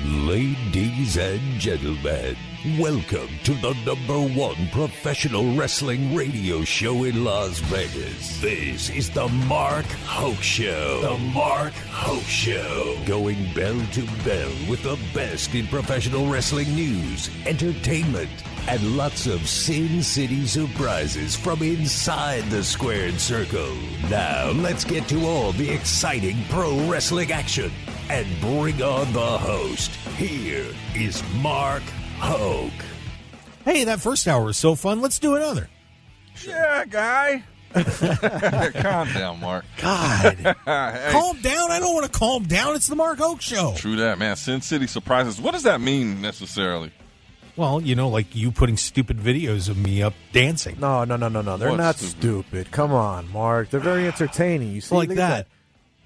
Ladies and gentlemen, welcome to the #1 professional wrestling radio show in Las Vegas. This is the Mark Hoke Show. The Mark Hoke Show. Going bell to bell with the best in professional wrestling news, entertainment, and lots of Sin City surprises from inside the squared circle. Now, let's get to all the exciting pro wrestling action and bring on the host. Here is Mark Hoke. Hey, that first hour was so fun. Let's do another. Yeah, guy. Calm down, Mark. God. Hey. Calm down. I don't want to calm down. It's the Mark Hoke Show. True that, man. Sin City surprises. What does that mean necessarily? Well, you know, like you putting stupid videos of me up dancing. No. They're What's not stupid? stupid. Come on, Mark. They're very entertaining. You see, Like look at that.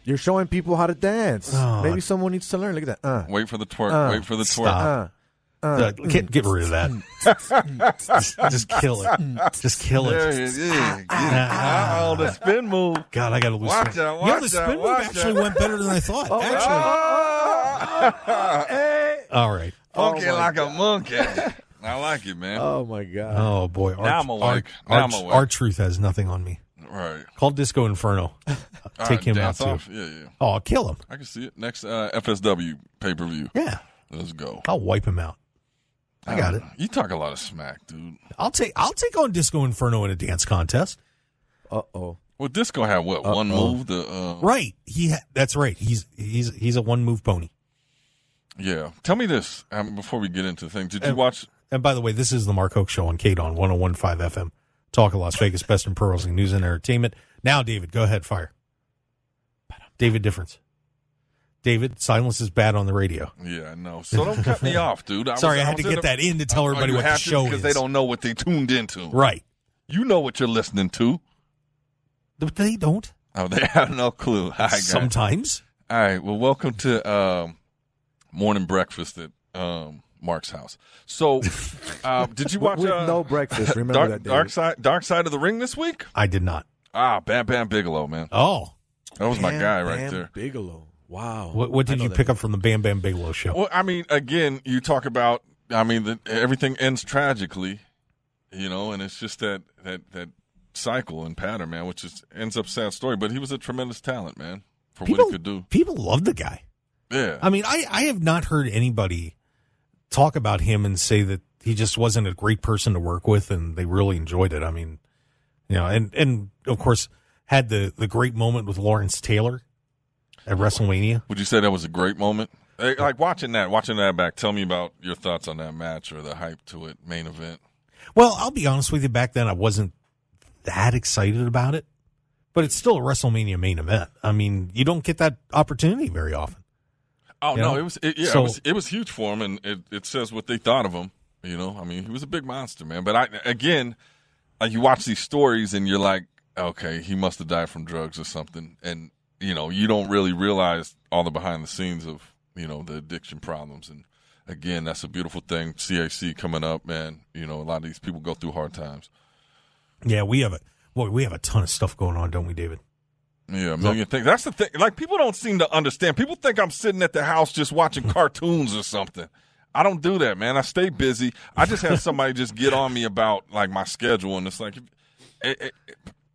You're showing people how to dance. Oh. Maybe someone needs to learn. Look at that. Wait for the twerk. Wait for the twerk. Stop. Get rid of that. Just kill it. Just kill There it. it is. Oh, the spin move. God, I got to lose. Watch some. out, You know, watch the spin out, move watch actually out. went better than I thought. Hey. All right. Funky my like a monkey. I like it, man. Oh, my God. Oh, boy. Now I'm awake. Now I'm awake. Our truth has nothing on me. Right. Call Disco Inferno. All Take right, him out, dance too. off. Yeah. Oh, I'll kill him. I can see it. Next FSW pay-per-view. Yeah. Let's go. I'll wipe him out. I got it. You talk a lot of smack, dude. I'll take on Disco Inferno in a dance contest. Uh-oh. Well, Disco had what? One move? Right. That's right. He's a one move pony. Yeah. Tell me this before we get into the thing. Did you watch? And by the way, this is the Mark Hoke Show on KDAWN 101.5 FM. Talk of Las Vegas, best in pro wrestling news and entertainment. Now, David, go ahead, fire. David Difference. David, silence is bad on the radio. Yeah, I know. So don't cut me off, dude. I had to get that in to tell everybody what the show is. Because they don't know what they tuned into. Right. You know what you're listening to. But they don't. Oh, they have no clue. All right, guys. Sometimes. All right. Well, welcome to morning breakfast at Mark's house. So, did you watch With no breakfast. Remember that, David. Dark Side of the Ring this week? I did not. Bam Bam Bigelow, man. Oh. That was my guy right Bam there. Bigelow. Wow. What did you pick up from the Bam Bam Bigelow show? Well, I mean, again, you talk about, everything ends tragically, and it's just that cycle and pattern, man, which ends up sad story. But he was a tremendous talent, man, for what he could do. People love the guy. Yeah. I mean, I have not heard anybody talk about him and say that he just wasn't a great person to work with and they really enjoyed it. I mean, and of course, had the great moment with Lawrence Taylor at WrestleMania. Would you say that was a great moment? Like watching that back, tell me about your thoughts on that match or the hype to it, main event. Well, I'll be honest with you. Back then, I wasn't that excited about it, but it's still a WrestleMania main event. I mean, you don't get that opportunity very often. Oh, no, it was huge for him, and it says what they thought of him. I mean, he was a big monster, man. But you watch these stories, and you're like, okay, he must have died from drugs or something, and you don't really realize all the behind the scenes of, the addiction problems. And again, that's a beautiful thing. CAC coming up, man. A lot of these people go through hard times. Yeah, we have a ton of stuff going on, don't we, David? Yeah, a million things. That's the thing. Like, people don't seem to understand. People think I'm sitting at the house just watching cartoons or something. I don't do that, man. I stay busy. I just have somebody just get on me about, like, my schedule, and it's like,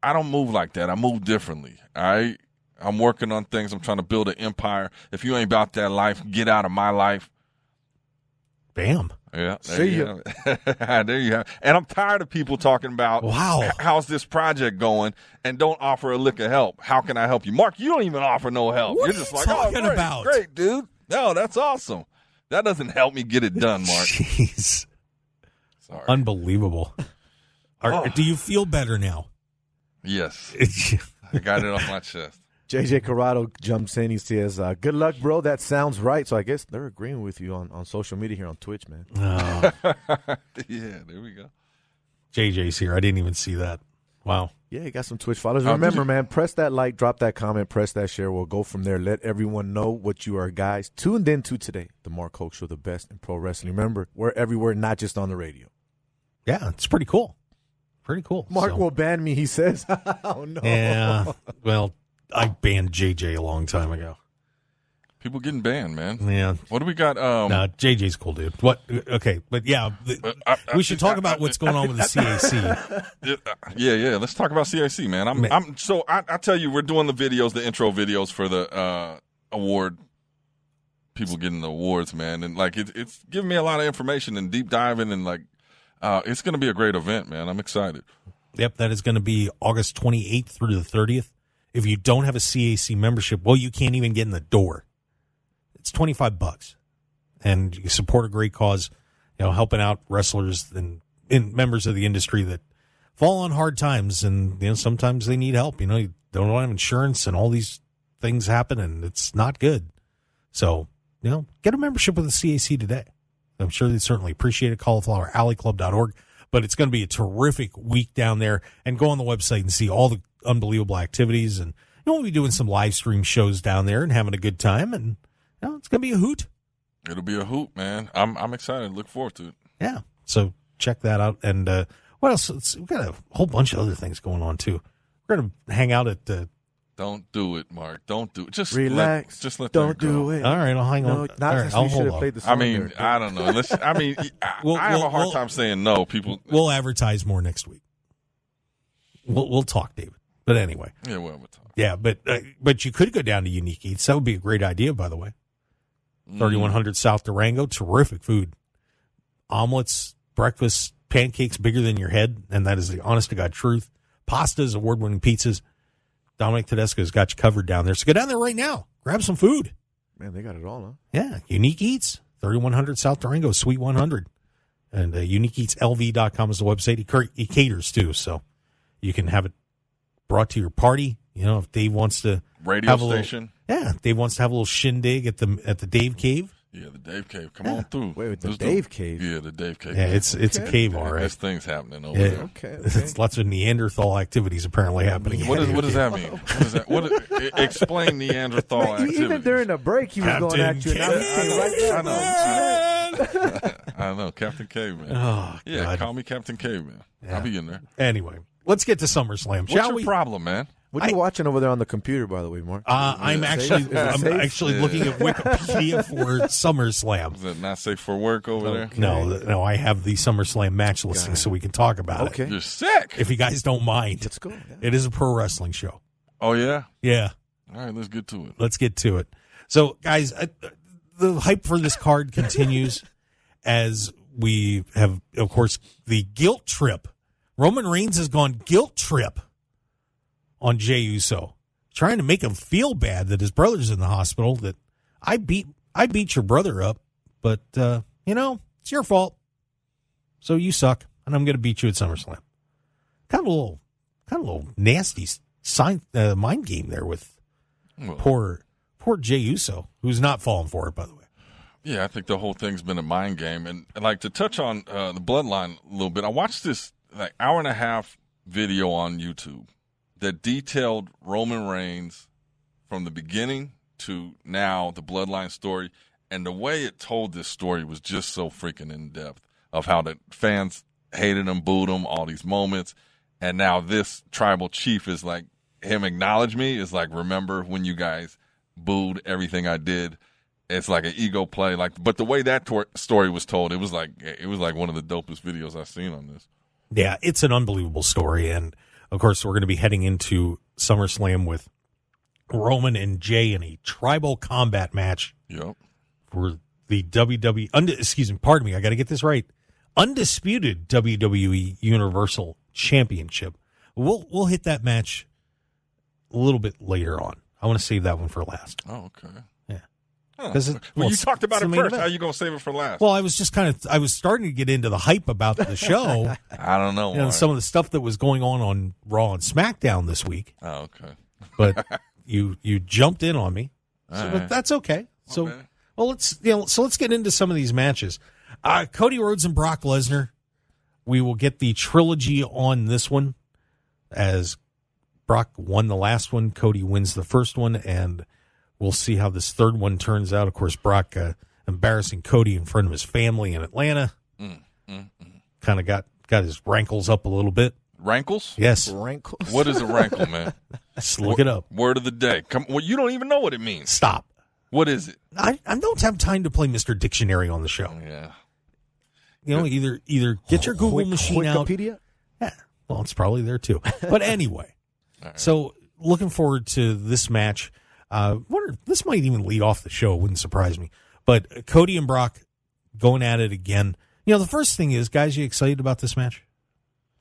I don't move like that. I move differently, all right? I'm working on things. I'm trying to build an empire. If you ain't about that life, get out of my life. Bam. Yeah. See you. There you have. And I'm tired of people talking about, wow, how's this project going, and don't offer a lick of help. How can I help you? Mark, you don't even offer no help. What You're are just you like, talking great, about? Great, dude. No, that's awesome. That doesn't help me get it done, Mark. Jeez. Sorry. Unbelievable. Do you feel better now? Yes. I got it off my chest. JJ Corrado jumps in. He says, good luck, bro. That sounds right. So I guess they're agreeing with you on social media here on Twitch, man. Oh. Yeah, there we go. JJ's here. I didn't even see that. Wow. Yeah, you got some Twitch followers. Remember, man, press that like, drop that comment, press that share. We'll go from there. Let everyone know what you are, guys. Tuned in to today, the Mark Hoke Show, the best in pro wrestling. Remember, we're everywhere, not just on the radio. Yeah, it's pretty cool. Pretty cool. Mark will ban me, he says. Oh, no. Yeah. Well, I banned JJ a long time ago. People getting banned, man. Yeah. What do we got? No, JJ's cool, dude. What? Okay, but yeah, we should talk about what's going on with the CAC. Yeah. Let's talk about CAC, man. I tell you, we're doing the intro videos for the award. People getting the awards, man, and like it's giving me a lot of information and deep diving, and like it's going to be a great event, man. I'm excited. Yep, that is going to be August 28th through the 30th. If you don't have a CAC membership, well, you can't even get in the door. It's $25, and you support a great cause, helping out wrestlers and members of the industry that fall on hard times, and sometimes they need help. You don't have insurance, and all these things happen, and it's not good. So, get a membership with the CAC today. I'm sure they'd certainly appreciate it. CauliflowerAlleyClub.org. But it's going to be a terrific week down there, and go on the website and see all the unbelievable activities, and we'll be doing some live stream shows down there and having a good time, and it's going to be a hoot. It'll be a hoot, man. I'm excited. Look forward to it. Yeah. So check that out. And what else? We've got a whole bunch of other things going on, too. We're going to hang out at the... Don't do it, Mark. Don't do it. Just relax. Let don't that go. do it. All right, I'll hang on. Not right, since we should have played the song. I don't know. I have a hard time saying no. People. We'll advertise more next week. We'll talk, David. But anyway. Yeah, we'll talk. Yeah, but you could go down to Unique Eats. That would be a great idea, by the way. 3100 South Durango. Terrific food. Omelets, breakfast, pancakes bigger than your head, and that is the honest-to-God truth. Pastas, award-winning pizzas. Dominic Tedesco's got you covered down there. So go down there right now. Grab some food. Man, they got it all, huh? Yeah, Unique Eats, 3100 South Durango, Suite 100. And UniqueEatsLV.com is the website. He caters, too, so you can have it brought to your party. If Dave wants to radio have station. Dave wants to have a little shindig at the Dave Cave. Yeah, the Dave Cave. Come on through. Wait, the Dave Cave? Yeah, the Dave Cave. Yeah, it's a cave, all right. There's things happening over there. Okay. There's lots of Neanderthal activities apparently happening. What does that mean? What is that? Explain Neanderthal activities. Even during the break, he was going at you. I know, Captain Caveman. Oh, yeah, God. call me Captain Caveman. Yeah. I'll be in there. Anyway, let's get to SummerSlam, What's your problem, man? What are you watching over there on the computer, by the way, Mark? I'm actually looking at Wikipedia for SummerSlam. Is it not safe for work over there? No, I have the SummerSlam match listing so we can talk about it. You're sick. If you guys don't mind. Let's go. Yeah. It is a pro wrestling show. Oh, yeah? Yeah. All right, let's get to it. Let's get to it. So, guys, the hype for this card continues as we have, of course, the guilt trip. Roman Reigns has gone guilt trip on Jey Uso, trying to make him feel bad that his brother's in the hospital, that I beat your brother up, but, it's your fault. So you suck, and I'm going to beat you at SummerSlam. Kind of a little nasty mind game there with poor Jey Uso, who's not falling for it, by the way. Yeah, I think the whole thing's been a mind game. And like to touch on the bloodline a little bit, I watched this hour and a half video on YouTube that detailed Roman Reigns from the beginning to now, the bloodline story. And the way it told this story was just so freaking in-depth of how the fans hated him, booed him, all these moments. And now this tribal chief is like, him acknowledge me is like, remember when you guys booed everything I did? It's like an ego play. But the way that story was told, it was like one of the dopest videos I've seen on this. Yeah, it's an unbelievable story. And, of course, we're going to be heading into SummerSlam with Roman and Jey in a tribal combat match. Yep. For the WWE, pardon me, I got to get this right. Undisputed WWE Universal Championship. We'll hit that match a little bit later on. I want to save that one for last. Oh, okay. Yeah. You talked about it first. How are you going to save it for last? Well, I was just I was starting to get into the hype about the show. I don't know. And some of the stuff that was going on Raw and SmackDown this week. Oh, okay. But you jumped in on me. But that's okay. So, okay. Well, let's get into some of these matches. Cody Rhodes and Brock Lesnar. We will get the trilogy on this one, as Brock won the last one, Cody wins the first one, and we'll see how this third one turns out. Of course, Brock embarrassing Cody in front of his family in Atlanta. Kind of got his rankles up a little bit. Rankles? Yes. Rankles? What is a rankle, man? Just look it up. Word of the day. Well, you don't even know what it means. Stop. What is it? I don't have time to play Mr. Dictionary on the show. Yeah. Either get your Google machine out. Wikipedia? Yeah, well, it's probably there too. But anyway, right. So looking forward to this match. This might even lead off the show. It wouldn't surprise me. But Cody and Brock going at it again. The first thing is, guys, you excited about this match?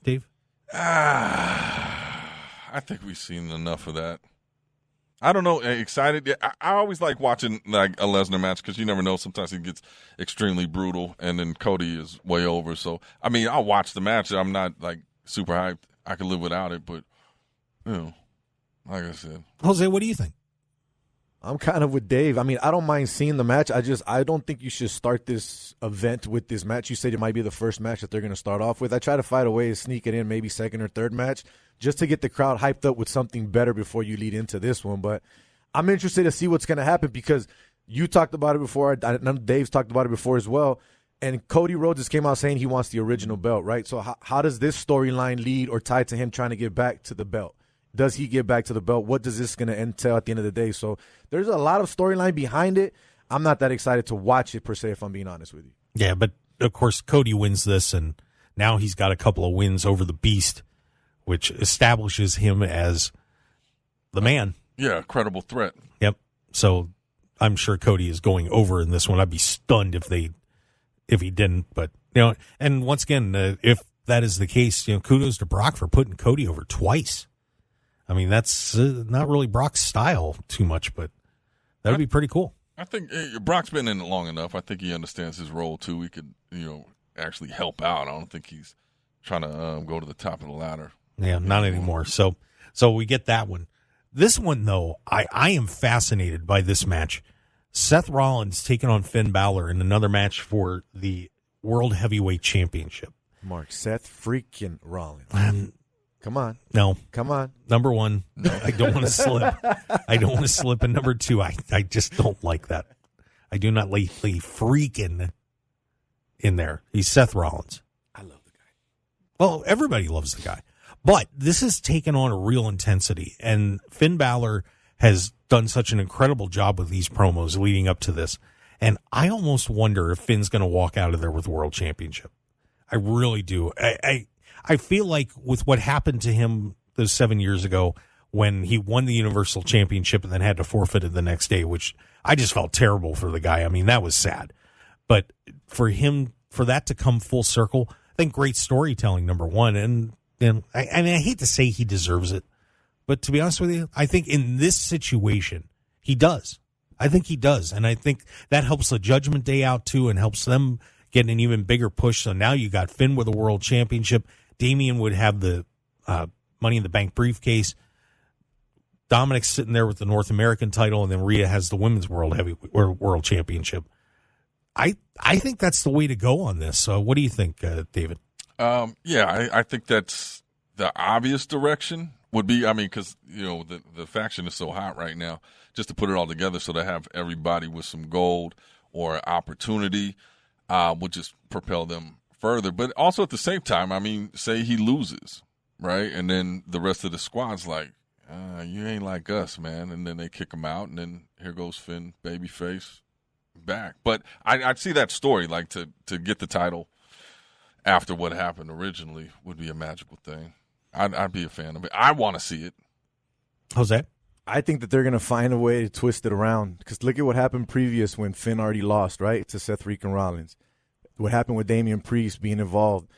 Dave? I think we've seen enough of that. I don't know. Excited? I always like watching like a Lesnar match because you never know. Sometimes he gets extremely brutal, and then Cody is way over. So, I mean, I'll watch the match. I'm not like super hyped. I can live without it, but like I said. Jose, what do you think? I'm kind of with Dave. I mean, I don't mind seeing the match. I don't think you should start this event with this match. You said it might be the first match that they're going to start off with. I try to find a way to sneak it in, maybe second or third match, just to get the crowd hyped up with something better before you lead into this one. But I'm interested to see what's going to happen because you talked about it before. I know Dave's talked about it before as well. And Cody Rhodes just came out saying he wants the original belt, right? So how does this storyline lead or tie to him trying to get back to the belt? Does he get back to the belt? What does this going to entail at the end of the day? So there's a lot of storyline behind it. I'm not that excited to watch it per se, if I'm being honest with you. Yeah, but of course Cody wins this, and now he's got a couple of wins over the Beast, which establishes him as the man. Yeah, credible threat. Yep. So I'm sure Cody is going over in this one. I'd be stunned if he didn't. But and once again, if that is the case, kudos to Brock for putting Cody over twice. I mean, that's not really Brock's style too much, but that would be pretty cool. I think Brock's been in it long enough. I think he understands his role, too. He could, actually help out. I don't think he's trying to go to the top of the ladder. Yeah, not anymore. So we get that one. This one, though, I am fascinated by this match. Seth Rollins taking on Finn Balor in another match for the World Heavyweight Championship. Mark, Seth freaking Rollins. Come on. No. Come on. Number one, I don't want to slip. I don't want to slip. And number two, I just don't like that. I do not like freaking in there. He's Seth Rollins. I love the guy. Well, everybody loves the guy. But this has taken on a real intensity. And Finn Balor has done such an incredible job with these promos leading up to this. And I almost wonder if Finn's going to walk out of there with the World Championship. I really do. I feel like with what happened to him those 7 years ago when he won the Universal Championship and then had to forfeit it the next day, which I just felt terrible for the guy. I mean, that was sad. But for that to come full circle, I think great storytelling, number one. And I hate to say he deserves it, but to be honest with you, I think in this situation, he does. I think he does. And I think that helps the Judgment Day out too and helps them get an even bigger push. So now you got Finn with a World Championship. Damian would have the Money in the Bank briefcase. Dominic's sitting there with the North American title, and then Rhea has the Women's World Championship. I think that's the way to go on this. So what do you think, David? I think that's the obvious direction would be. I mean, because the faction is so hot right now. Just to put it all together, so to have everybody with some gold or opportunity would just propel them further. But also at the same time, I mean, say he loses, right? And then the rest of the squad's like, you ain't like us, man. And then they kick him out, and then here goes Finn, babyface, back. But I'd see that story, like to get the title after what happened originally would be a magical thing. I'd be a fan of it. I want to see it. Jose? I think that they're going to find a way to twist it around because look at what happened previous when Finn already lost, right, to Seth freaking Rollins. What happened with Damian Priest being involved,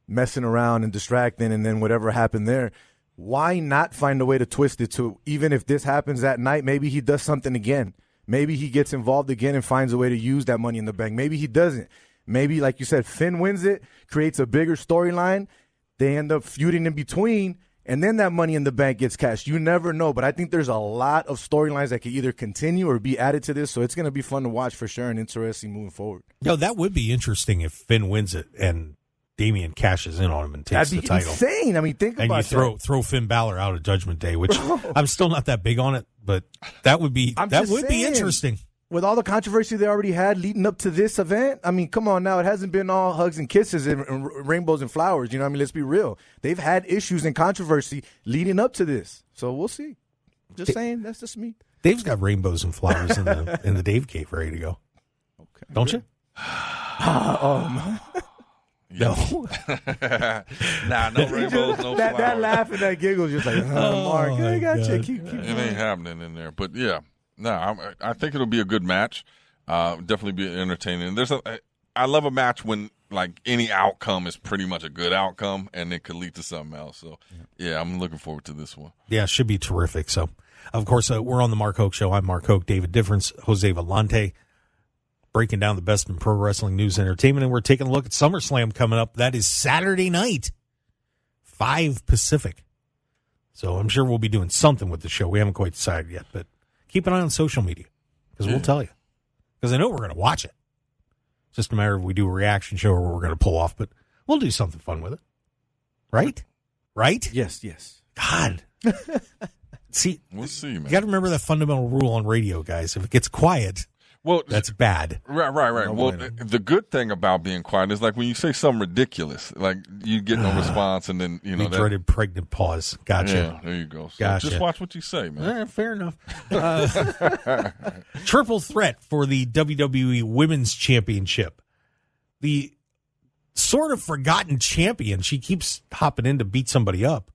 messing around and distracting, and then whatever happened there. Why not find a way to twist it to even if this happens that night, maybe he does something again. Maybe he gets involved again and finds a way to use that Money in the Bank. Maybe he doesn't. Maybe, like you said, Finn wins it, creates a bigger storyline. They end up feuding in between, and then that Money in the Bank gets cashed. You never know, but I think there's a lot of storylines that could either continue or be added to this, so it's going to be fun to watch for sure and interesting moving forward. That would be interesting if Finn wins it and Damian cashes in on him and takes the title. That'd be insane. I mean, think about that. And you throw Finn Balor out of Judgment Day, which I'm still not that big on it, but that would be be interesting. With all the controversy they already had leading up to this event, I mean, come on now. It hasn't been all hugs and kisses and rainbows and flowers. I mean, let's be real. They've had issues and controversy leading up to this. So we'll see. Just saying, that's just me. Dave's got rainbows and flowers in the Dave cave ready to go. Okay. Don't you? No. Nah, no rainbows, no flowers. That laugh and that giggle is just like, Mark, I got you. Keep it ain't happening in there. But yeah, no, I think it'll be a good match. Definitely be entertaining. I love a match when like any outcome is pretty much a good outcome, and it could lead to something else. So yeah, I'm looking forward to this one. Yeah, it should be terrific. So, of course, we're on the Mark Hoke Show. I'm Mark Hoke, David Difference, Jose Volonte, breaking down the best in pro wrestling news and entertainment, and we're taking a look at SummerSlam coming up. That is Saturday night, 5 Pacific. So I'm sure we'll be doing something with the show. We haven't quite decided yet, but keep an eye on social media because we'll tell you. Because I know we're going to watch it. It's just a matter of we do a reaction show or we're going to pull off, but we'll do something fun with it. Right? Right? Yes. God. See, we'll see, man. You got to remember that fundamental rule on radio, guys. If it gets quiet, that's bad. Right. Well, the good thing about being quiet is like when you say something ridiculous, like you get no response, and then the dreaded pregnant pause. Gotcha. Yeah, there you go. So just watch what you say, man. Fair enough. Triple threat for the WWE Women's Championship. The sort of forgotten champion. She keeps hopping in to beat somebody up,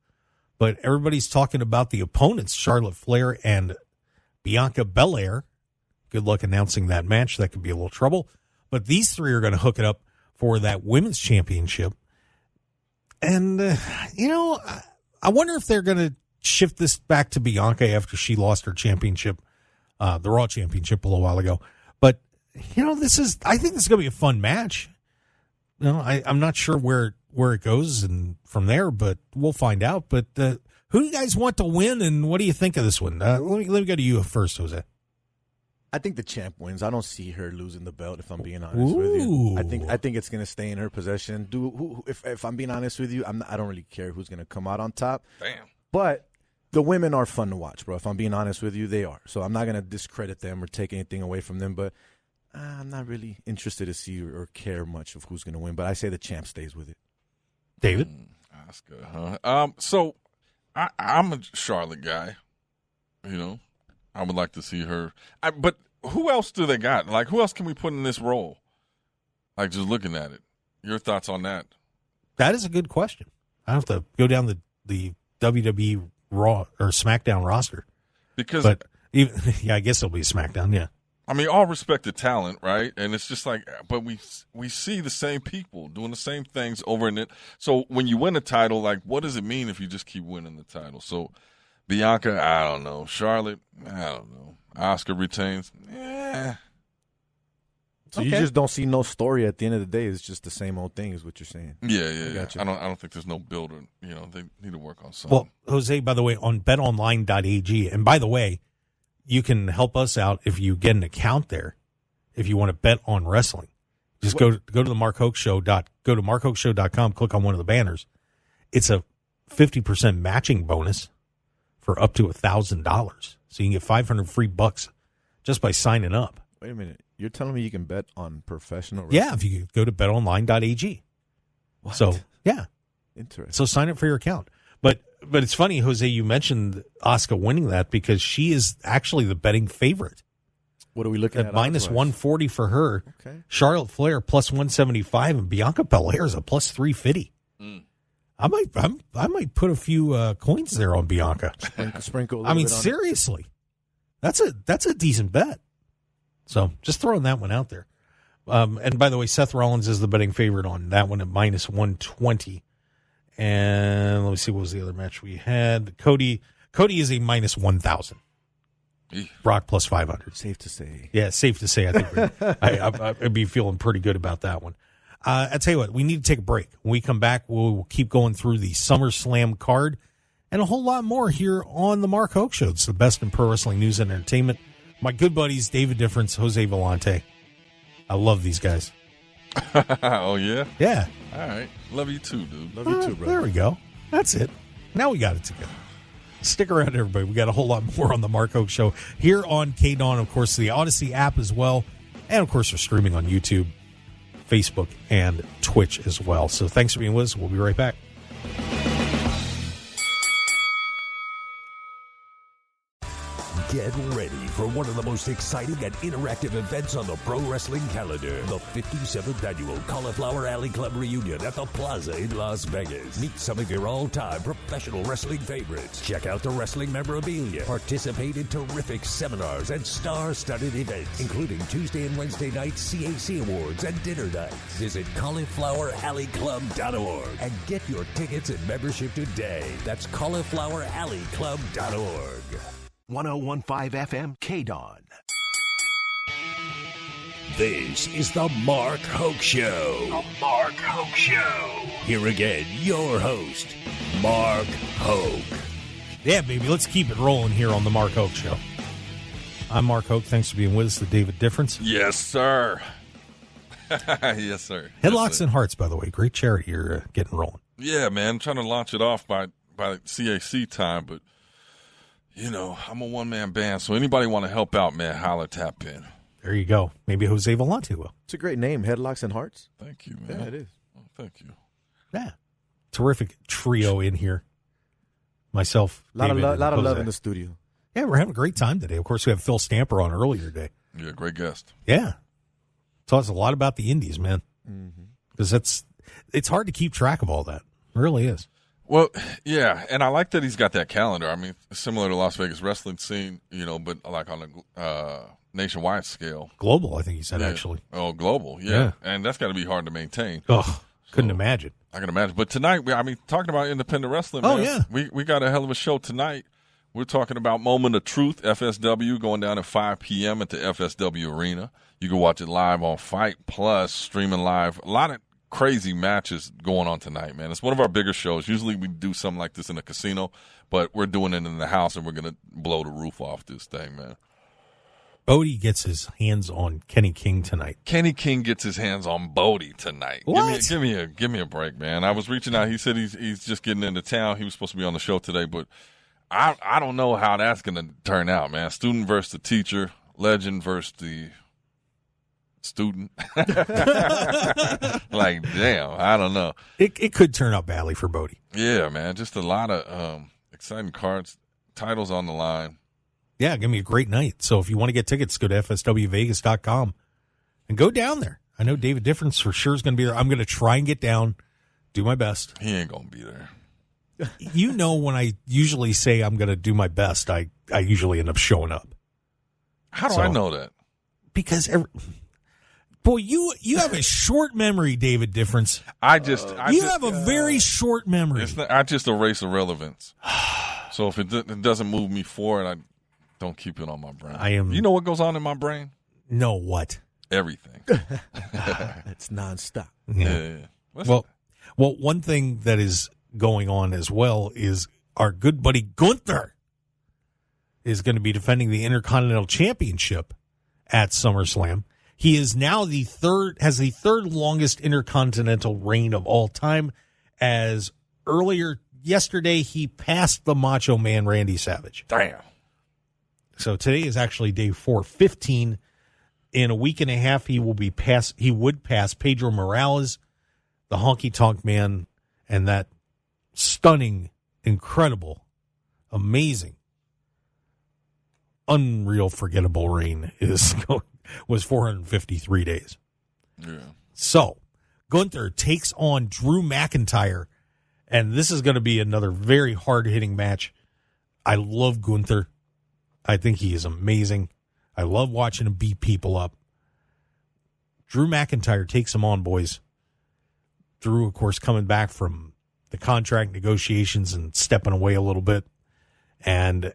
but everybody's talking about the opponents, Charlotte Flair and Bianca Belair. Good luck announcing that match. That could be a little trouble. But these three are going to hook it up for that women's championship. And, I wonder if they're going to shift this back to Bianca after she lost her championship, the Raw championship a little while ago. But, I think this is going to be a fun match. I'm not sure where it goes and from there, but we'll find out. But who do you guys want to win, and what do you think of this one? Let me go to you first, Jose. I think the champ wins. I don't see her losing the belt, if I'm being honest with you. I think it's going to stay in her possession. If I'm being honest with you, I don't really care who's going to come out on top. Damn. But the women are fun to watch, bro. If I'm being honest with you, they are. So I'm not going to discredit them or take anything away from them. But I'm not really interested to see or care much of who's going to win. But I say the champ stays with it. David? Asuka, huh? So I'm a Charlotte guy. I would like to see her. But who else do they got? Like, who else can we put in this role? Like, just looking at it. Your thoughts on that? That is a good question. I have to go down the WWE Raw or SmackDown roster. I guess it'll be SmackDown, yeah. I mean, all respect to talent, right? And it's just like, but we see the same people doing the same things over and it. So when you win a title, like, what does it mean if you just keep winning the title? So Bianca, I don't know. Charlotte, I don't know. Asuka retains. So you just don't see no story at the end of the day. It's just the same old thing is what you're saying. Yeah. I don't think there's no builder. They need to work on something. Well, Jose, by the way, on betonline.ag, and by the way, you can help us out if you get an account there. If you want to bet on wrestling, just go to the Mark Hoke Show. Go to markhokeshow.com, click on one of the banners. It's a 50% matching bonus for up to $1,000. So you can get $500 free bucks just by signing up. Wait a minute. You're telling me you can bet on professional wrestling? Yeah, if you go to betonline.ag. What? So, yeah. Interesting. So sign up for your account. But it's funny, Jose, you mentioned Asuka winning that because she is actually the betting favorite. What are we looking at? Minus 140 for her. Okay. Charlotte Flair plus 175 and Bianca Belair is a plus 350. I might put a few coins there on Bianca. Sprinkle. I mean, seriously, that's a decent bet. So just throwing that one out there. And by the way, Seth Rollins is the betting favorite on that one at minus 120. And let me see, what was the other match we had? Cody is a minus 1,000. Brock plus 500. Safe to say. Yeah, safe to say. I think I'd be feeling pretty good about that one. I tell you what, we need to take a break. When we come back, we'll keep going through the SummerSlam card and a whole lot more here on the Mark Hoke Show. It's the best in pro wrestling news and entertainment. My good buddies, David Difference, Jose Volonte. I love these guys. Oh, yeah? Yeah. All right. Love you too, dude. Love you too, bro. There we go. That's it. Now we got it together. Stick around, everybody. We got a whole lot more on the Mark Hoke Show here on KDAWN, of course, the Odyssey app as well. And, of course, we're streaming on YouTube, Facebook, and Twitch as well. So thanks for being with us. We'll be right back. Get ready for one of the most exciting and interactive events on the pro wrestling calendar. The 57th annual Cauliflower Alley Club reunion at the Plaza in Las Vegas. Meet some of your all-time professional wrestling favorites. Check out the wrestling memorabilia. Participate in terrific seminars and star-studded events, including Tuesday and Wednesday night CAC awards and dinner nights. Visit caulifloweralleyclub.org and get your tickets and membership today. That's caulifloweralleyclub.org. 101.5 FM KDAWN. This is the Mark Hoke Show. The Mark Hoke Show. Here again, your host, Mark Hoke. Yeah, baby, let's keep it rolling here on the Mark Hoke Show. I'm Mark Hoke. Thanks for being with us, the David Difference. Yes, sir. Yes, sir. Headlocks and Hearts, by the way. Great charity you're getting rolling. Yeah, man. I'm trying to launch it off by CAC time, but, you know, I'm a one-man band, so anybody want to help out, man, holler, tap in. There you go. Maybe Jose Volonte will. It's a great name, Headlocks and Hearts. Thank you, man. Yeah, it is. Oh, thank you. Yeah. Terrific trio in here. Myself, a lot David, of love in the studio. Yeah, we're having a great time today. Of course, we have Phil Stamper on earlier today. Yeah, great guest. Yeah. Taught us a lot about the indies, man. Because it's hard to keep track of all that. It really is. Well, yeah, and I like that he's got that calendar. I mean, similar to Las Vegas wrestling scene, you know, but like on a nationwide scale. Global, I think he said, yeah. actually. Oh, global, yeah. And that's got to be hard to maintain. Oh, couldn't imagine. I can imagine. But tonight, talking about independent wrestling, man, yeah. We got a hell of a show tonight. We're talking about Moment of Truth, FSW, going down at 5 p.m. at the FSW Arena. You can watch it live on Fight Plus, streaming live. A lot of crazy matches going on tonight, man. It's one of our bigger shows. Usually we do something like this in a casino, but we're doing it in the house, and we're going to blow the roof off this thing, man. Bodie gets his hands on Kenny King tonight. Kenny King gets his hands on Bodie tonight. What? Give me a break, man. I was reaching out. He said he's just getting into town. He was supposed to be on the show today, but I don't know how that's going to turn out, man. Student versus the teacher, legend versus the student. Like, damn, I don't know. It could turn out badly for Bodie. Yeah, man. Just a lot of exciting cards, titles on the line. Yeah, give me a great night. So if you want to get tickets, go to fswvegas.com and go down there. I know David Difference for sure is going to be there. I'm going to try and get down, do my best. He ain't going to be there. You know, when I usually say I'm going to do my best, I usually end up showing up. How do I know that? Because, boy, you have a short memory, David Difference. You have a very short memory. I just erase irrelevance. So if it doesn't move me forward, I don't keep it on my brain. You know what goes on in my brain? No, what? Everything. It's nonstop. Yeah. Well, one thing that is going on as well is our good buddy Gunther is going to be defending the Intercontinental Championship at SummerSlam. He is now has the third longest Intercontinental reign of all time, as earlier yesterday he passed the Macho Man Randy Savage. Damn. So today is actually day 415. In a week and a half, he would pass Pedro Morales, the Honky Tonk Man, and that stunning, incredible, amazing, unreal, forgettable reign was 453 days. Yeah. So Gunther takes on Drew McIntyre, and this is going to be another very hard-hitting match. I love Gunther. I think he is amazing. I love watching him beat people up. Drew McIntyre takes him on, boys. Drew, of course, coming back from the contract negotiations and stepping away a little bit. And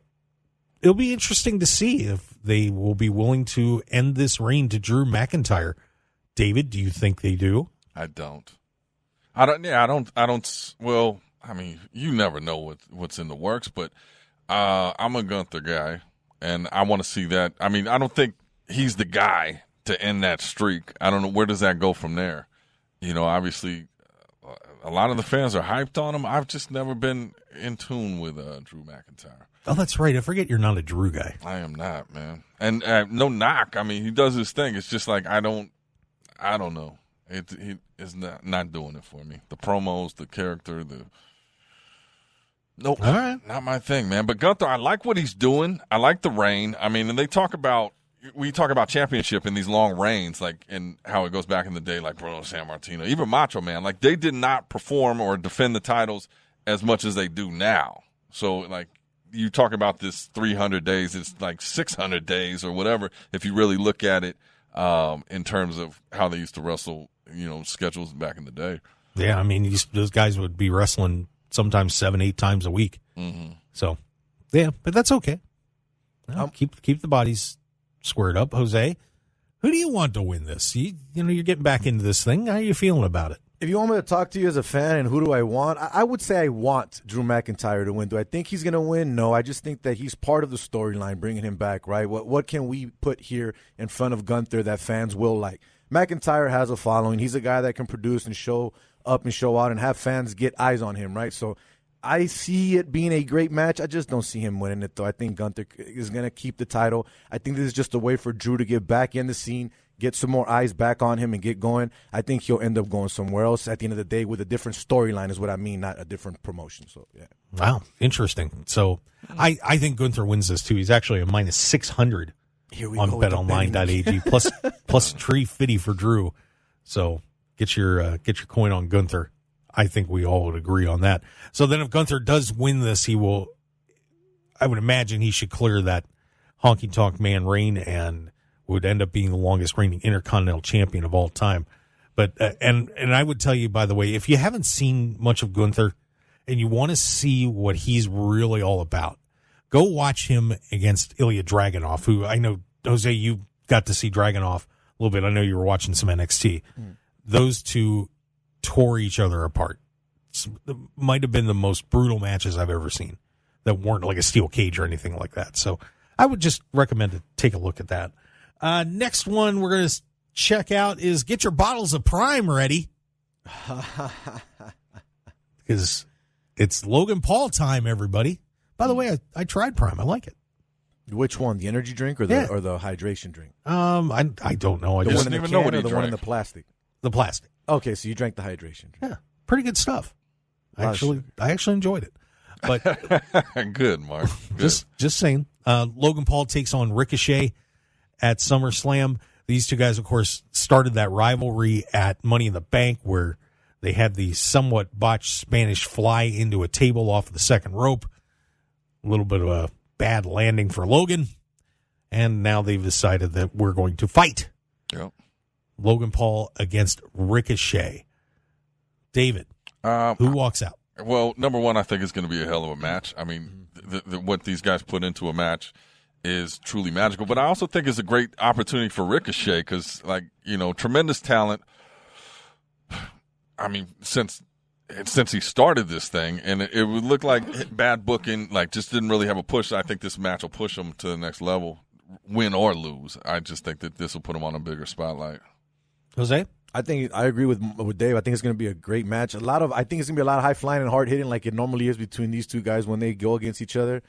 it'll be interesting to see if they will be willing to end this reign to Drew McIntyre. David, do you think they do? I don't. Well, I mean, you never know what's in the works, but I'm a Gunther guy. And I want to see that. I mean, I don't think he's the guy to end that streak. I don't know, where does that go from there? You know, obviously, a lot of the fans are hyped on him. I've just never been in tune with Drew McIntyre. Oh, that's right. I forget you're not a Drew guy. I am not, man. And no knock. I mean, he does his thing. It's just like I don't know. He is not doing it for me. The promos, the character, Nope. All right. Not my thing, man. But Gunther, I like what he's doing. I like the reign. I mean, and we talk about championship in these long reigns, like, and how it goes back in the day, like Bruno Sammartino, even Macho Man. Like, they did not perform or defend the titles as much as they do now. So, like, you talk about this 300 days, it's like 600 days or whatever, if you really look at it in terms of how they used to wrestle, schedules back in the day. Yeah, I mean, those guys would be wrestling sometimes 7-8 times a week. Mm-hmm. So, yeah, but that's okay. Keep the bodies squared up. Jose, who do you want to win this? You're getting back into this thing. How are you feeling about it? If you want me to talk to you as a fan and who do I want, I would say I want Drew McIntyre to win. Do I think he's going to win? No, I just think that he's part of the storyline, bringing him back, right? What can we put here in front of Gunther that fans will like? McIntyre has a following. He's a guy that can produce and show up and show out and have fans get eyes on him, right? So I see it being a great match. I just don't see him winning it, though. I think Gunther is going to keep the title. I think this is just a way for Drew to get back in the scene, get some more eyes back on him and get going. I think he'll end up going somewhere else at the end of the day with a different storyline is what I mean, not a different promotion. So, yeah. Wow, interesting. So I think Gunther wins this, too. He's actually a minus 600 on betonline.ag, plus $350 for Drew. So get your coin on Gunther. I think we all would agree on that. So then if Gunther does win this, I would imagine he should clear that honky tonk man reign and would end up being the longest reigning Intercontinental Champion of all time. But, and I would tell you, by the way, if you haven't seen much of Gunther and you want to see what he's really all about, go watch him against Ilya Dragunov, who I know, Jose, you got to see Dragunov a little bit. I know you were watching some NXT. Those two tore each other apart. It might have been the most brutal matches I've ever seen that weren't like a steel cage or anything like that. So I would just recommend to take a look at that. Next one we're going to check out is get your bottles of Prime ready. Because it's Logan Paul time, everybody. By the way, I tried Prime. I like it. Which one? The energy drink or the hydration drink? I don't know. The one in the can or the one in the plastic? The plastic. Okay, so you drank the hydration drink. Yeah, pretty good stuff. I actually enjoyed it. But good, Mark. Good. Just saying. Logan Paul takes on Ricochet at SummerSlam. These two guys, of course, started that rivalry at Money in the Bank where they had the somewhat botched Spanish fly into a table off the second rope. A little bit of a bad landing for Logan. And now they've decided that we're going to fight. Yep. Logan Paul against Ricochet. David, who walks out? Well, number one, I think it's going to be a hell of a match. I mean, what these guys put into a match is truly magical. But I also think it's a great opportunity for Ricochet because, tremendous talent. I mean, since he started this thing, and it would look like bad booking, like just didn't really have a push. I think this match will push him to the next level, win or lose. I just think that this will put him on a bigger spotlight. Jose? I think I agree with Dave. I think it's going to be a great match. I think it's going to be a lot of high flying and hard hitting like it normally is between these two guys when they go against each other.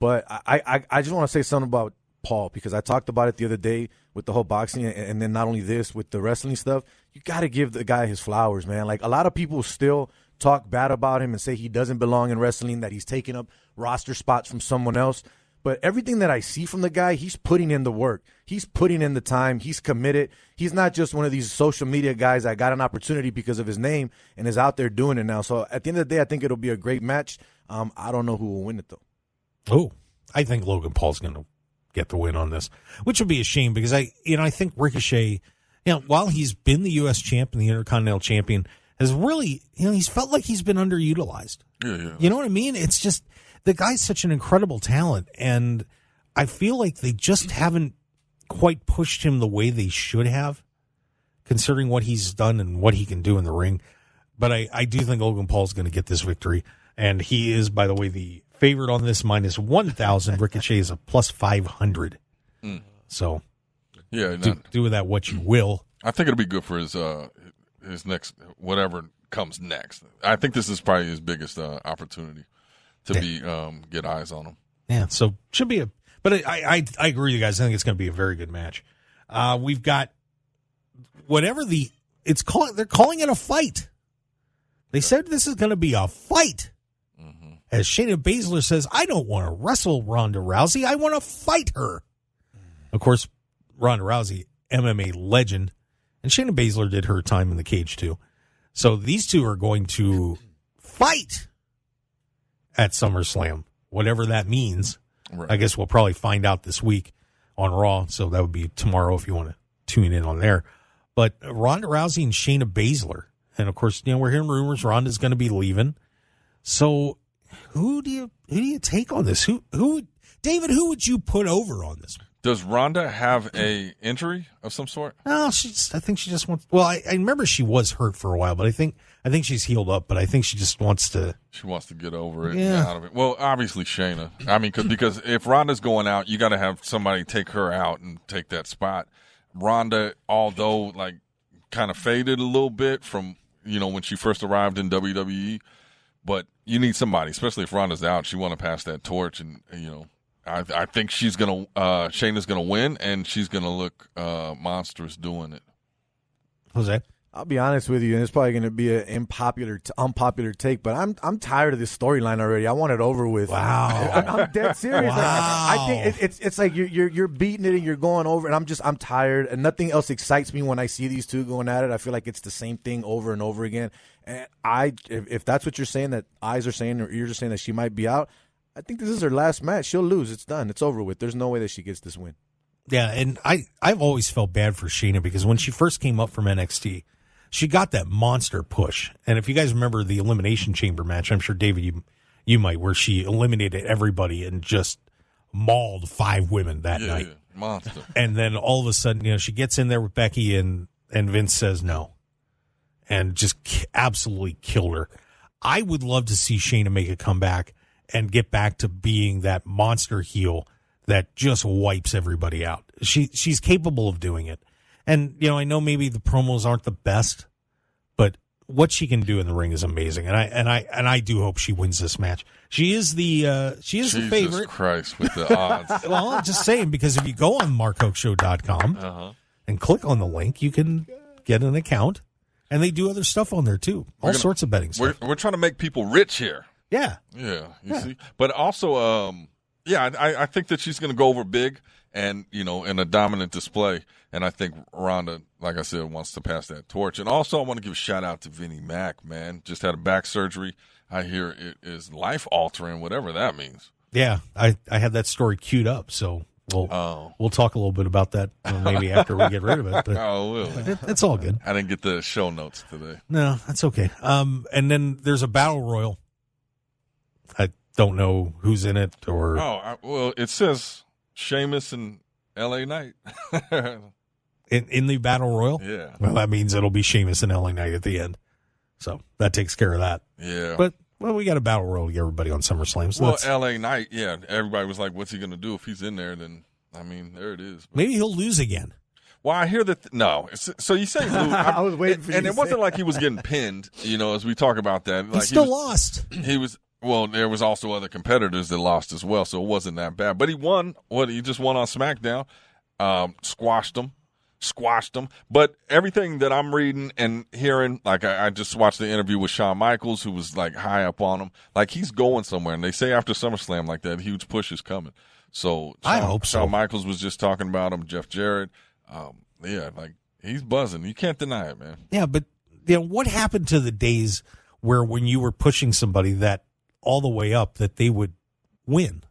But I just want to say something about Paul because I talked about it the other day with the whole boxing and then not only this with the wrestling stuff. You got to give the guy his flowers, man. Like a lot of people still talk bad about him and say he doesn't belong in wrestling, that he's taking up roster spots from someone else. But everything that I see from the guy, he's putting in the work. He's putting in the time. He's committed. He's not just one of these social media guys that got an opportunity because of his name and is out there doing it now. So at the end of the day, I think it'll be a great match. I don't know who will win it, though. Oh, I think Logan Paul's going to get the win on this, which would be a shame because I think Ricochet, while he's been the U.S. champion, the Intercontinental champion, has really, he's felt like he's been underutilized. Yeah. You know what I mean? It's just, the guy's such an incredible talent, and I feel like they just haven't quite pushed him the way they should have, considering what he's done and what he can do in the ring. But I do think Logan Paul's going to get this victory, and he is, by the way, the favorite on this minus 1,000. Ricochet is a plus 500. So do with that what you will. I think it'll be good for his next, whatever comes next. I think this is probably his biggest opportunity to get eyes on him. Yeah, so should be but I agree with you guys. I think it's going to be a very good match. We've got they're calling it a fight. They said this is going to be a fight. Mm-hmm. as Shayna Baszler says, I don't want to wrestle Ronda Rousey. I want to fight her. Of course, Ronda Rousey, MMA legend, and Shayna Baszler did her time in the cage too. So these two are going to fight at SummerSlam, whatever that means. Right. I guess we'll probably find out this week on Raw, so that would be tomorrow if you want to tune in on there. But Ronda Rousey and Shayna Baszler, and of course, we're hearing rumors Ronda's going to be leaving. So who do you take on this? David, who would you put over on this? Does Ronda have a injury of some sort? No, I think she just wants. Well, I remember she was hurt for a while, but I think she's healed up. But I think she just wants to. She wants to get over it, and out of it. Well, obviously Shayna. I mean, because if Ronda's going out, you got to have somebody take her out and take that spot. Ronda, although like kind of faded a little bit from when she first arrived in WWE, but you need somebody, especially if Ronda's out. She want to pass that torch, and I think Shayna's gonna win, and she's gonna look monstrous doing it. Jose, I'll be honest with you, and it's probably gonna be an unpopular take, but I'm tired of this storyline already. I want it over with. Wow, I'm dead serious. Wow. I think it's like you're beating it and you're going over, and I'm tired, and nothing else excites me when I see these two going at it. I feel like it's the same thing over and over again. And if that's what you're saying, that eyes are saying or ears are saying that she might be out. I think this is her last match. She'll lose. It's done. It's over with. There's no way that she gets this win. Yeah, and I've always felt bad for Shayna because when she first came up from NXT, she got that monster push. And if you guys remember the Elimination Chamber match, I'm sure, David, you might, where she eliminated everybody and just mauled 5 women that night. Yeah, monster. And then all of a sudden, she gets in there with Becky and Vince says no. And just absolutely killed her. I would love to see Shayna make a comeback and get back to being that monster heel that just wipes everybody out. She's capable of doing it. And, I know maybe the promos aren't the best, but what she can do in the ring is amazing. And I do hope she wins this match. She is the favorite. Jesus Christ, with the odds. Well, I'm just saying, because if you go on markhokeshow.com and click on the link, you can get an account. And they do other stuff on there too. All sorts of betting stuff. We're trying to make people rich here. Yeah. Yeah. You see? But also, I think that she's going to go over big and, in a dominant display. And I think Ronda, like I said, wants to pass that torch. And also, I want to give a shout out to Vinnie Mac, man. Just had a back surgery. I hear it is life altering, whatever that means. Yeah. I had that story queued up. So we'll talk a little bit about that maybe after we get rid of it. But it's all good. I didn't get the show notes today. No, that's okay. And then there's a battle royal. I don't know who's in it or. Well, it says Sheamus and LA Knight. in the battle royal? Yeah. Well, that means it'll be Sheamus and LA Knight at the end. So that takes care of that. Yeah. But, we got a battle royal to get everybody on SummerSlam. So LA Knight, yeah. Everybody was like, what's he going to do if he's in there? Then, there it is. But. Maybe he'll lose again. Well, I hear that. No. So you say lose. I was waiting for you and it wasn't like he was getting pinned, as we talk about that. He still lost. He was. Well, there was also other competitors that lost as well, so it wasn't that bad. But he won. He just won on SmackDown. Squashed them. But everything that I'm reading and hearing, like I just watched the interview with Shawn Michaels, who was like high up on him. Like he's going somewhere. And they say after SummerSlam, like that huge push is coming. So I hope so. Shawn Michaels was just talking about him, Jeff Jarrett. Like he's buzzing. You can't deny it, man. Yeah, but what happened to the days where when you were pushing somebody that all the way up that they would win?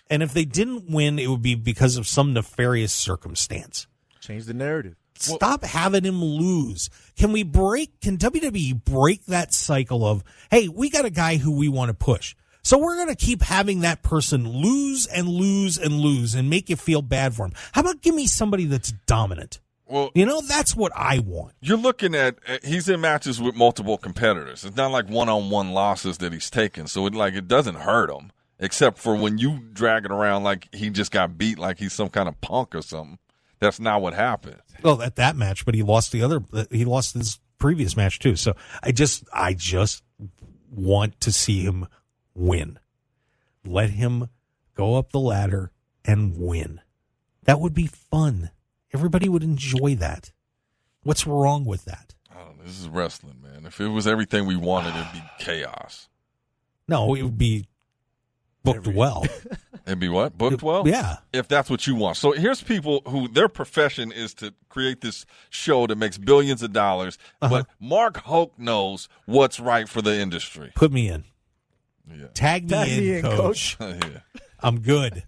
And if they didn't win, it would be because of some nefarious circumstance. Change the narrative. Stop having him lose. Can WWE break that cycle of, hey, we got a guy who we want to push, so we're going to keep having that person lose and lose and lose and make you feel bad for him? How about give me somebody that's dominant? Well, that's what I want. You're looking at he's in matches with multiple competitors. It's not like one-on-one losses that he's taken, so it doesn't hurt him, except for when you drag it around like he just got beat, like he's some kind of punk or something. That's not what happened. Well, at that match, but he lost he lost his previous match too. So I just want to see him win. Let him go up the ladder and win. That would be fun. Everybody would enjoy that. What's wrong with that? I don't know. This is wrestling, man. If it was everything we wanted, it'd be chaos. No, it would be booked well. It'd be what? Booked well? Yeah. If that's what you want. So here's people who their profession is to create this show that makes billions of dollars, but Mark Hoke knows what's right for the industry. Put me in. Yeah. Tag me in, coach. Yeah. I'm good.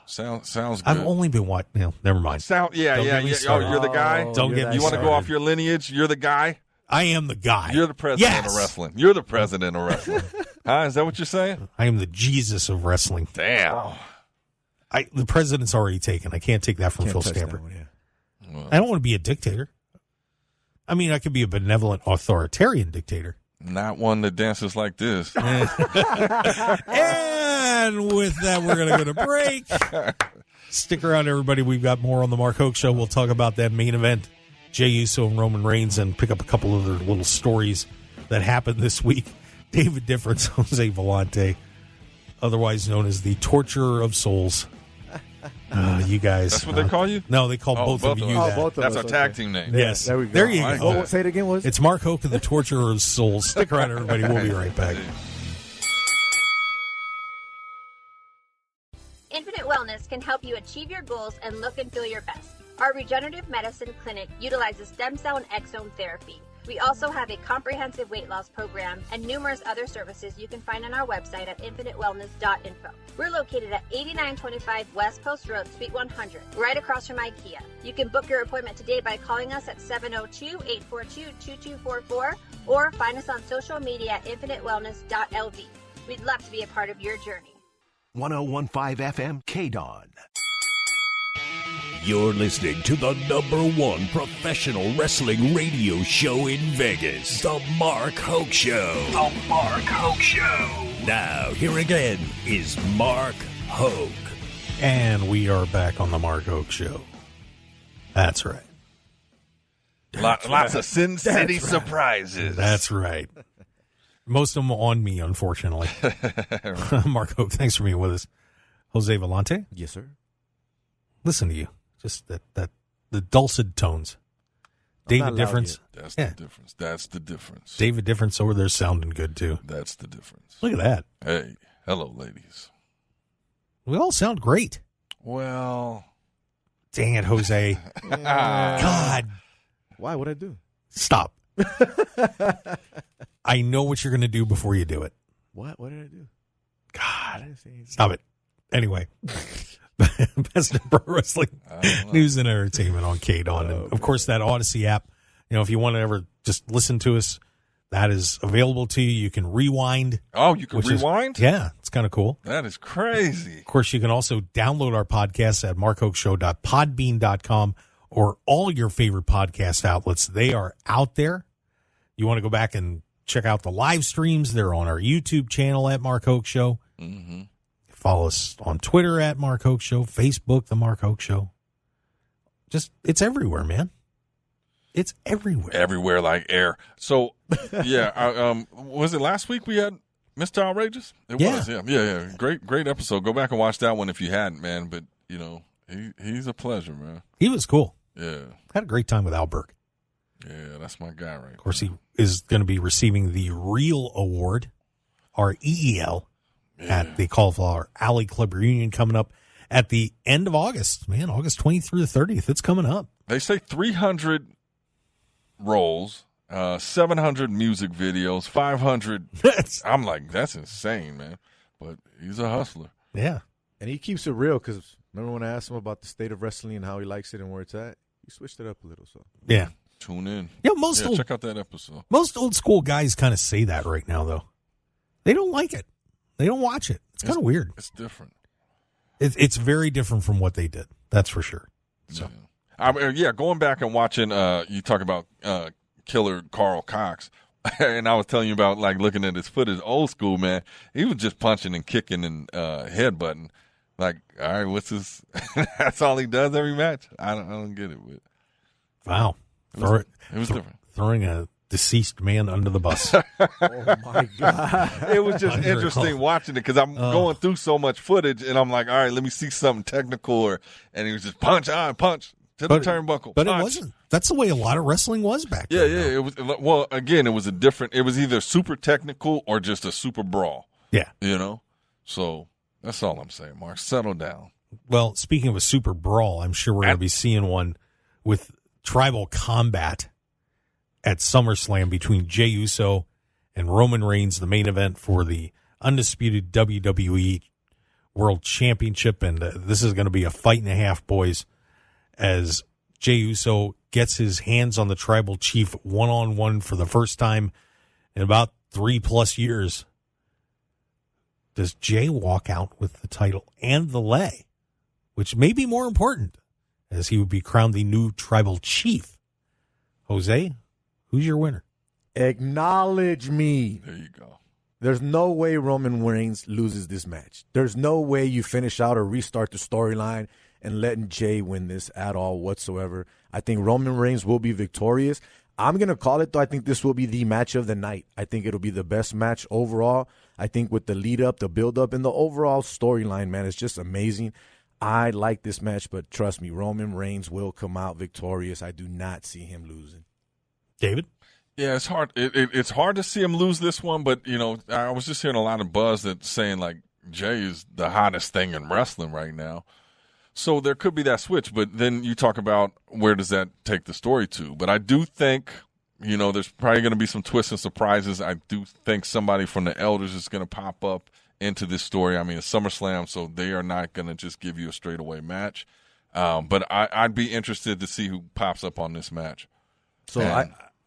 Sounds good. I've only been watching. Never mind. Yeah. Oh, you're the guy? Don't get me You want to started. go off your lineage? You're the guy? I am the guy. You're the president of wrestling. You're the president of wrestling. Huh? Is that what you're saying? I am the Jesus of wrestling. Damn. The president's already taken. I can't take that from Phil Stamper. I don't want to be a dictator. I mean, I could be a benevolent, authoritarian dictator. Not one that dances like this. And with that, we're going to go to break. Stick around, everybody. We've got more on the Mark Hoke Show. We'll talk about that main event, Jey Uso and Roman Reigns, and pick up a couple other little stories that happened this week. David Difference, Jose Volonte, otherwise known as the Torturer of Souls. You guys. That's what they call you? No, they call both of you that. Both of That's us, our tag team name. Yes. There we go. There you I like go. that. Say it again, was It's Mark Hoke and the Torturer of Souls. Stick around, everybody. We'll be right back. Infinite Wellness can help you achieve your goals and look and feel your best. Our regenerative medicine clinic utilizes stem cell and exome therapy. We also have a comprehensive weight loss program and numerous other services you can find on our website at infinitewellness.info. We're located at 8925 West Post Road, Suite 100, right across from IKEA. You can book your appointment today by calling us at 702-842-2244 or find us on social media at infinitewellness.lv. We'd love to be a part of your journey. 101.5 FM KDAWN. You're listening to the #1 professional wrestling radio show in Vegas, The Mark Hoke Show. The Mark Hoke Show. Now, here again is Mark Hoke. And we are back on the Mark Hoke Show. That's right. Lots of Sin City surprises. That's right. Most of them on me, unfortunately. Mark Hoke, thanks for being with us. Jose Volonte? Yes, sir. Listen to you. Just the dulcet tones. David Difference. That's the difference. That's the difference. David Difference over there sounding good, too. That's the difference. Look at that. Hey, hello, ladies. We all sound great. Well. Dang it, Jose. God. Why? What'd I do? Stop. I know what you're going to do before you do it. What? What did I do? God. Stop it. Anyway. Best of pro wrestling news and entertainment on KDAWN. And, of course, that Odyssey app. You know, if you want to ever just listen to us, that is available to you. You can rewind. Oh, you can rewind? Yeah, it's kind of cool. That is crazy. Of course, you can also download our podcast at markhokeshow.podbean.com or all your favorite podcast outlets. They are out there. You want to go back and check out the live streams. They're on our YouTube channel at Mark Hoke Show. Mm-hmm. Follow us on Twitter at Mark Hoke Show, Facebook, The Mark Hoke Show. Just, it's everywhere, man. It's everywhere. Everywhere like air. So, yeah, was it last week we had Mr. Outrageous? It was, yeah. Great episode. Go back and watch that one if you hadn't, man. But, you know, he's a pleasure, man. He was cool. Yeah. Had a great time with Alberg. Yeah, that's my guy right Of course, he is going to be receiving the Real Award, our EEL. At the Cauliflower Alley Club reunion coming up at the end of August. Man, August 20th through the 30th. It's coming up. They say 300 roles, 700 music videos, 500. I'm like, that's insane, man. But he's a hustler. Yeah. And he keeps it real because remember when I asked him about the state of wrestling and how he likes it and where it's at? He switched it up a little. So yeah. Tune in. Yeah, check out that episode. Most old school guys kind of say that right now, though. They don't like it. They don't watch it. It's kind of weird. It's different. It's very different from what they did. That's for sure. So, going back and watching, you talk about killer Carl Cox, and I was telling you about, like, looking at his footage, old school, man. He was just punching and kicking and headbutting. Like, all right, what's this? That's all he does every match? I don't get it. But wow. It was different. Throwing a deceased man under the bus. Oh, my God. It was just interesting watching it because I'm going through so much footage, and I'm like, all right, let me see something technical. And he was just punch, To the turnbuckle. But it wasn't. That's the way a lot of wrestling was back then. Yeah. It was. Well, again, it was it was either super technical or just a super brawl. Yeah. So that's all I'm saying, Mark. Settle down. Well, speaking of a super brawl, I'm sure we're going to be seeing one with tribal combat at SummerSlam between Jey Uso and Roman Reigns, the main event for the undisputed WWE World Championship. And this is going to be a fight and a half, boys, as Jey Uso gets his hands on the tribal chief one-on-one for the first time in about 3+ years. Does Jey walk out with the title and the lei, which may be more important, as he would be crowned the new tribal chief? Jose, who's your winner? Acknowledge me. There you go. There's no way Roman Reigns loses this match. There's no way you finish out or restart the storyline and letting Jey win this at all whatsoever. I think Roman Reigns will be victorious. I'm going to call it, though. I think this will be the match of the night. I think it'll be the best match overall. I think with the lead-up, the build-up, and the overall storyline, man, it's just amazing. I like this match, but trust me, Roman Reigns will come out victorious. I do not see him losing. David? Yeah, it's hard. It's hard to see him lose this one, but, I was just hearing a lot of buzz that's saying, like, Jey is the hottest thing in wrestling right now. So there could be that switch, but then you talk about where does that take the story to. But I do think, there's probably going to be some twists and surprises. I do think somebody from the Elders is going to pop up into this story. I mean, it's SummerSlam, so they are not going to just give you a straightaway match. But I'd be interested to see who pops up on this match. So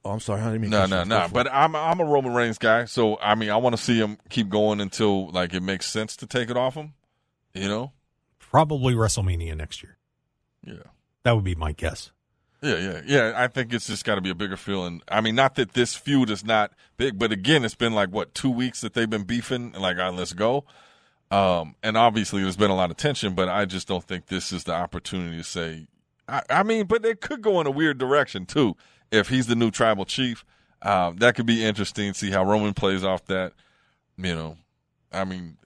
I'm sorry. I didn't mean No. But I'm a Roman Reigns guy, so I mean, I want to see him keep going until like it makes sense to take it off him. Probably WrestleMania next year. Yeah, that would be my guess. Yeah. I think it's just got to be a bigger feeling. I mean, not that this feud is not big, but again, it's been like 2 weeks that they've been beefing. Like, all right, let's go. And obviously, there's been a lot of tension, but I just don't think this is the opportunity to say. I mean, but it could go in a weird direction too. If he's the new tribal chief, that could be interesting. See how Roman plays off that. I mean,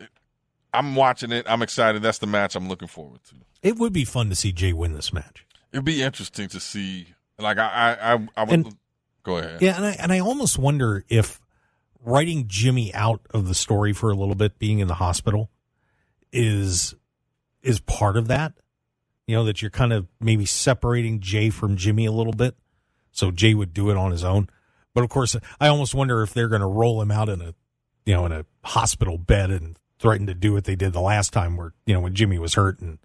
I'm watching it. I'm excited. That's the match I'm looking forward to. It would be fun to see Jey win this match. It'd be interesting to see. Like I would go ahead. Yeah, and I almost wonder if writing Jimmy out of the story for a little bit, being in the hospital, is part of that. That you're kind of maybe separating Jey from Jimmy a little bit. So Jey would do it on his own. But of course, I almost wonder if they're going to roll him out in a hospital bed and threaten to do what they did the last time where, when Jimmy was hurt and,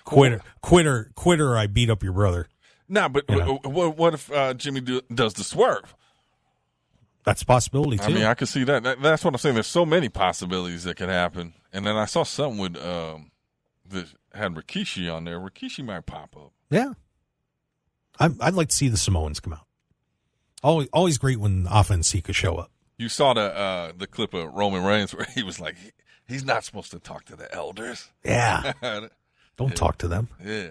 quitter, I beat up your brother. Nah, but what if Jimmy does the swerve? That's a possibility, too. I mean, I could see that. That's what I'm saying. There's so many possibilities that could happen. And then I saw something with that had Rikishi on there. Rikishi might pop up. Yeah. I'd like to see the Samoans come out. Always great when Afa and Sika show up. You saw the clip of Roman Reigns where he was like, he's not supposed to talk to the elders. Yeah. Don't talk to them. Yeah.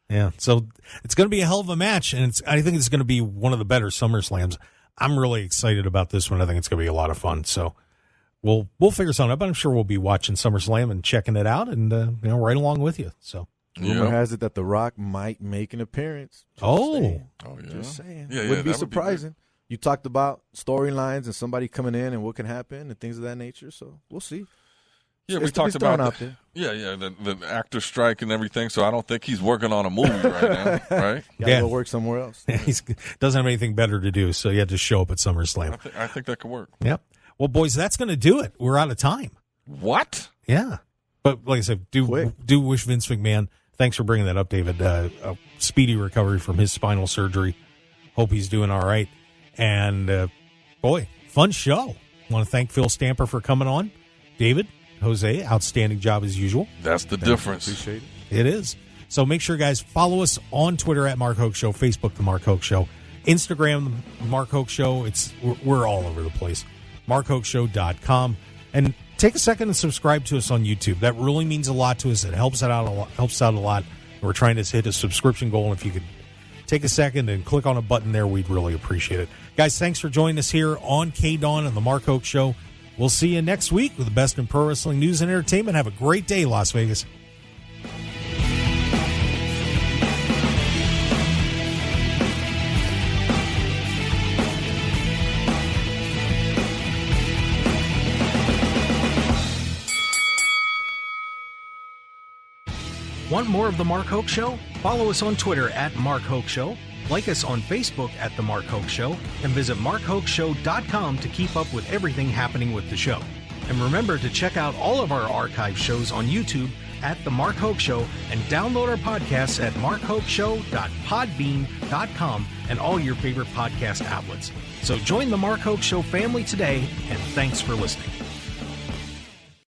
Yeah. So it's going to be a hell of a match, and I think it's going to be one of the better SummerSlams. I'm really excited about this one. I think it's going to be a lot of fun. So we'll figure something out, but I'm sure we'll be watching SummerSlam and checking it out and right along with you. So rumor has it that The Rock might make an appearance. Yeah. Just saying. Yeah, Wouldn't be surprising. You talked about storylines and somebody coming in and what can happen and things of that nature. So we'll see. Yeah, we talked about the actor strike and everything. So I don't think he's working on a movie right now, right? Gotta go work somewhere else. He doesn't have anything better to do, so he had to show up at SummerSlam. I think that could work. Yep. Well, boys, that's going to do it. We're out of time. What? Yeah. But like I said, do wish Vince McMahon, thanks for bringing that up, David, a speedy recovery from his spinal surgery. Hope he's doing all right. And, boy, fun show. I want to thank Phil Stamper for coming on. David, Jose, outstanding job as usual. That's the difference. Appreciate it. It is. So make sure, guys, follow us on Twitter at Mark Hoke Show, Facebook, The Mark Hoke Show, Instagram, The Mark Hoke Show. We're all over the place. MarkHokeShow.com. And take a second and subscribe to us on YouTube. That really means a lot to us. It helps out a lot. We're trying to hit a subscription goal, and if you could take a second and click on a button there, we'd really appreciate it. Guys, thanks for joining us here on KDAWN and The Mark Hoke Show. We'll see you next week with the best in pro wrestling news and entertainment. Have a great day, Las Vegas. Want more of The Mark Hoke Show? Follow us on Twitter at Mark Hoke Show, like us on Facebook at The Mark Hoke Show, and visit markhokeshow.com to keep up with everything happening with the show. And remember to check out all of our archive shows on YouTube at The Mark Hoke Show and download our podcasts at markhokeshow.podbean.com and all your favorite podcast outlets. So join The Mark Hoke Show family today, and thanks for listening.